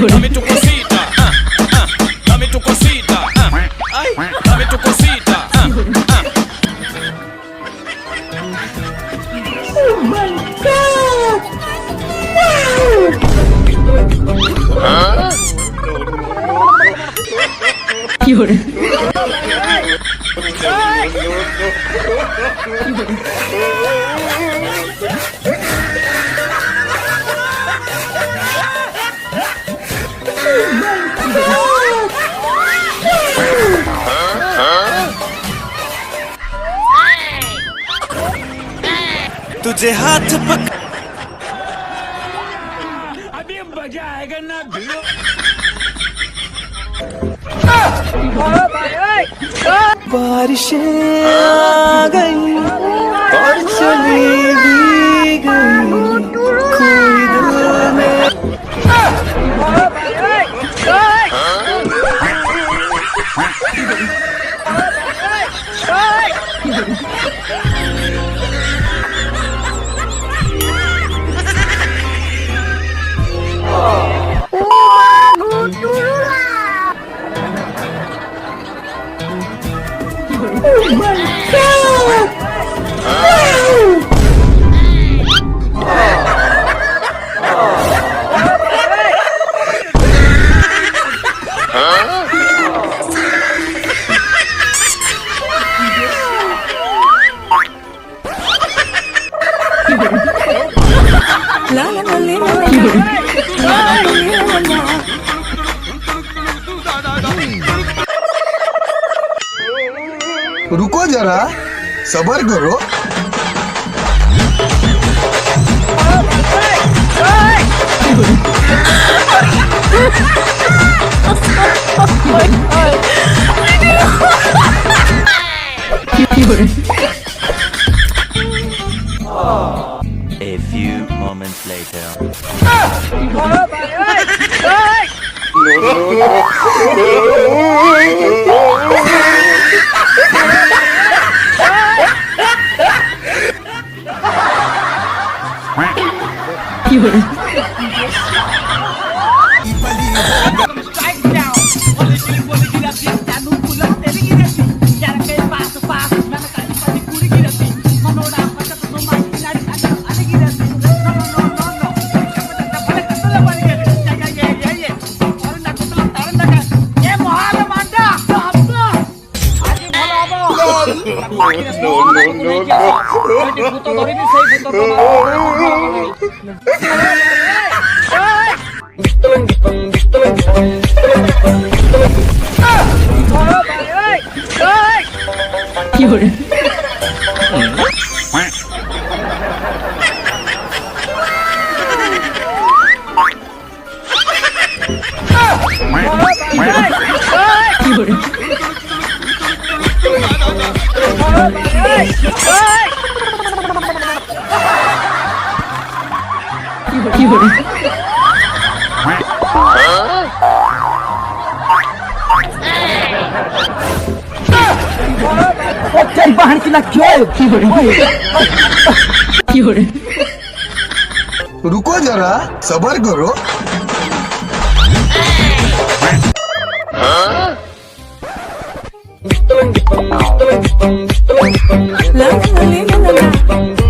Dame tu cosita, dame tu cosita, ay, dame tu cosita, Oh my God! Wow! तुझे हाथ पक अभी मजा आएगा ना भिड़ो। बारिशें आ गई और चली भी गई कोई दिल में Oh my God! La la la la la. रुको जरा सबर करो A few moments later. रुको जरा सबर करो La la la la la.